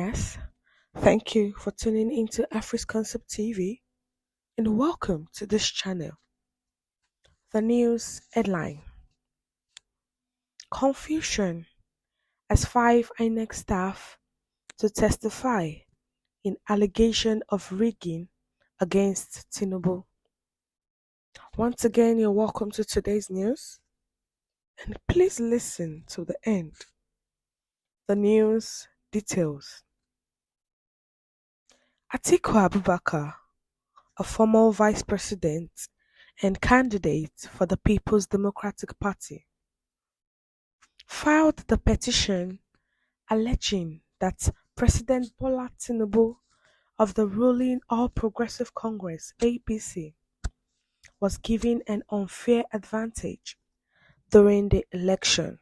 listeners. Thank you for tuning into Afris Concept TV and welcome to this channel. The news headline: Confusion as five Inec staff to testify in allegation of rigging against Tinubu. Once again, you're welcome to today's news and please listen to the end. The news details. Atiku Abubakar, a former vice president and candidate for the People's Democratic Party, filed the petition alleging that President Bola Tinubu of the ruling All Progressive Congress (APC) was given an unfair advantage during the election.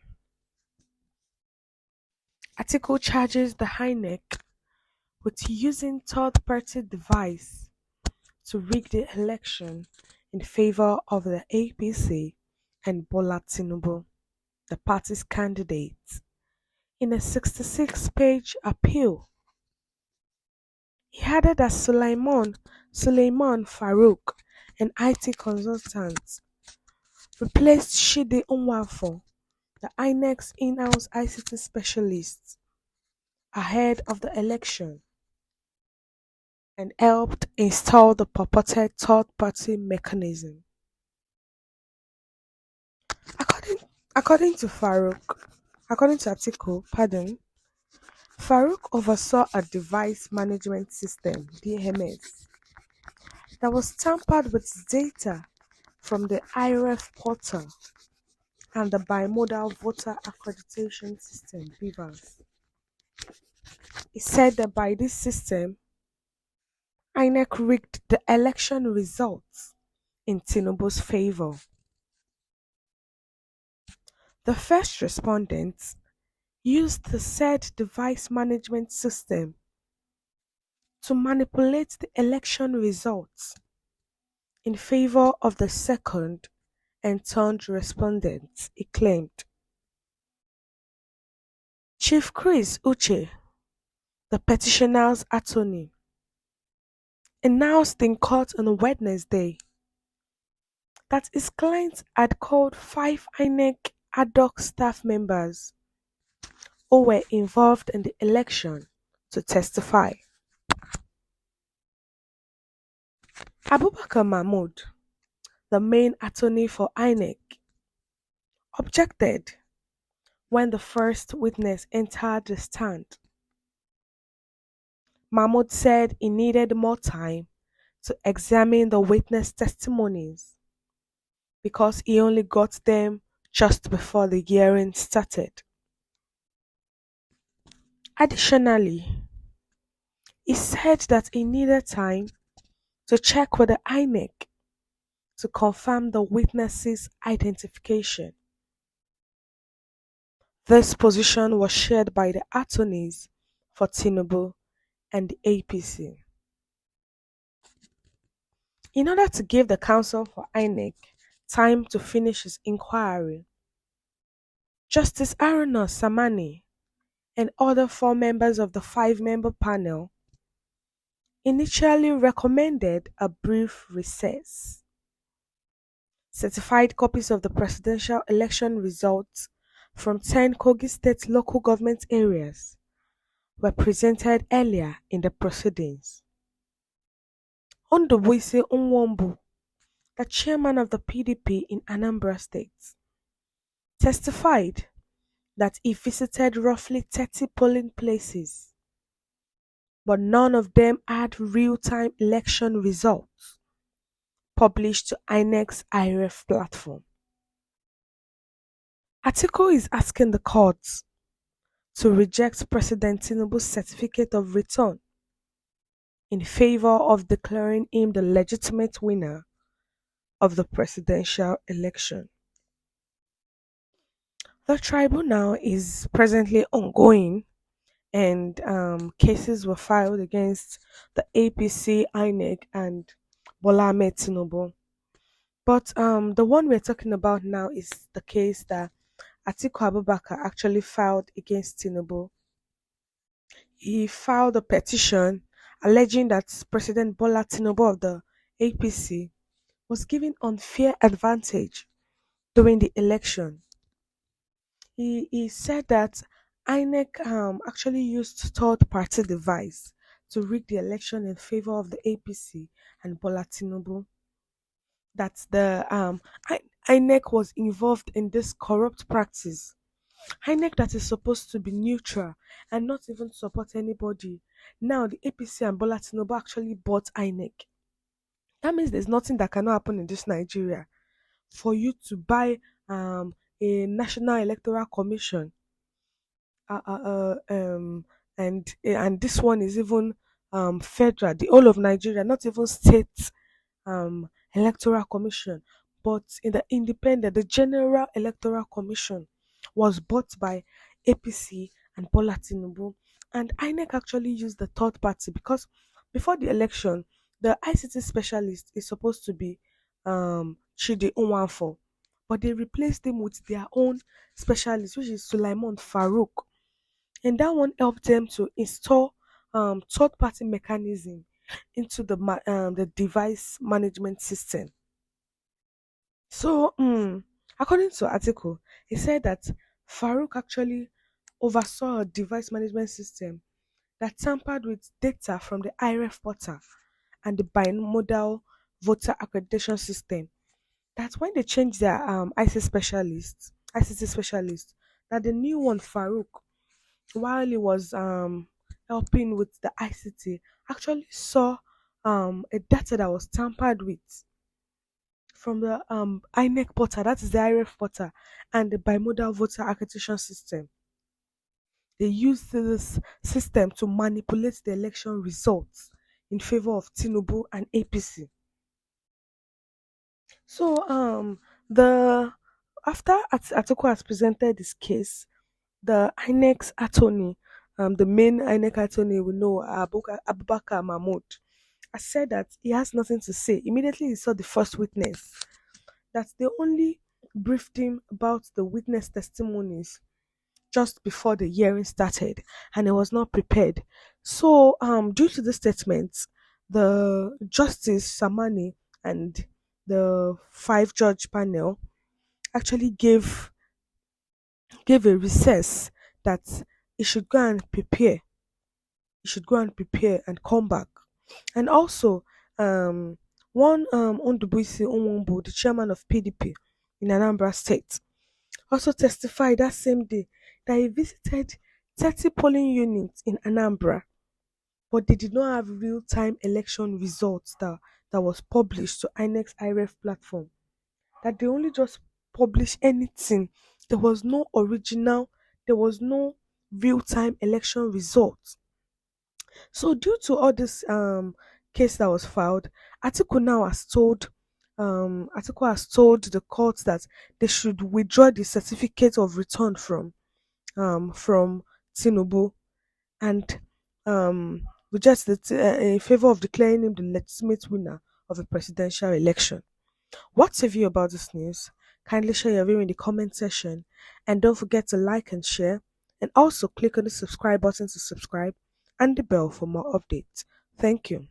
Article charges the Inec with using third-party device to rig the election in favor of the APC and Bola Tinubu, the party's candidate, in a 66-page appeal. He added that Suleiman Farouk, an IT consultant, replaced Shide Nwafor, the INEC's in-house ICT specialist, ahead of the election and helped install the purported third-party mechanism. According to Atiku, Farouk oversaw a device management system (DMS) that was tampered with data from the IREF portal and the bimodal voter accreditation system (BVAS). He said that by this system, INEC rigged the election results in Tinubu's favor. The first respondents used the said device management system to manipulate the election results in favor of the second and third respondents, he claimed. Chief Chris Uche, the petitioner's attorney, announced in court on Wednesday that his client had called five INEC ad hoc staff members who were involved in the election to testify. Abubakar Mahmood, the main attorney for INEC, objected when the first witness entered the stand. Mahmood said he needed more time to examine the witness testimonies because he only got them just before the hearing started. Additionally, he said that he needed time to check with the INEC to confirm the witnesses' identification. This position was shared by the attorneys for Tinubu and the APC. In order to give the counsel for INEC time to finish his inquiry, Justice Haruna Samani and other four members of the five-member panel initially recommended a brief recess. Certified copies of the presidential election results from 10 Kogi State local government areas were presented earlier in the proceedings. Ndubuisi Nwombu, the chairman of the PDP in Anambra State, testified that he visited roughly 30 polling places, but none of them had real-time election results published to INEC's IREF platform. Atiku is asking the courts to reject President Tinubu's certificate of return in favor of declaring him the legitimate winner of the presidential election. The tribunal is presently ongoing and cases were filed against the APC, INEC and Bola Ahmed Tinubu. But the one we're talking about now is the case that Atiku Abubakar actually filed against Tinubu. He filed a petition alleging that President Bola Tinubu of the APC was given unfair advantage during the election. He said that INEC actually used third party device to rig the election in favor of the APC and Bola Tinubu. That the INEC was involved in this corrupt practice. INEC that is supposed to be neutral and not even support anybody. Now the APC and Bola Tinubu actually bought INEC. That means there's nothing that cannot happen in this Nigeria. For you to buy a National Electoral Commission, uh, uh, uh, um, and this one is even federal, the whole of Nigeria, not even state electoral commission, but in the independent, the General Electoral Commission was bought by APC and Bola Tinubu, and INEC actually used the third party because before the election, the ICT specialist is supposed to be Chidi Nwafor, but they replaced him with their own specialist, which is Sulaiman Farouk, and that one helped them to install third party mechanism into the device management system. So, according to article, it said that Farouk actually oversaw a device management system that tampered with data from the IRF portal and the bimodal voter accreditation system. That's when they changed their ICT specialist, that the new one Farouk, while he was helping with the ICT, actually saw a data that was tampered with from the INEC portal, that is the IRF portal, and the bimodal voter accreditation system. They used this system to manipulate the election results in favor of Tinubu and APC. So the after Atiku has presented this case, the INEC's attorney, the main INEC attorney we know, Abubakar Mahmoud, has said that he has nothing to say. Immediately he saw the first witness, that they only briefed him about the witness testimonies just before the hearing started and he was not prepared. So, due to the statement, the Justice Samani and the five judge panel actually gave a recess that he should go and prepare. He should go and prepare and come back. And also, one Ondubuisi Onwumbu, the chairman of PDP in Anambra State, also testified that same day that he visited 30 polling units in Anambra, but they did not have real-time election results that was published to INEX IRF platform. That they only just publish anything. There was no original, there was no real-time election results. So due to all this case that was filed, Atiku has told the court that they should withdraw the certificate of return from Tinubu and reject in favor of declaring him the legitimate winner of a presidential election. What's your view about this news? Kindly share your view in the comment section and don't forget to like and share, and also click on the subscribe button to subscribe and the bell for more updates. Thank you.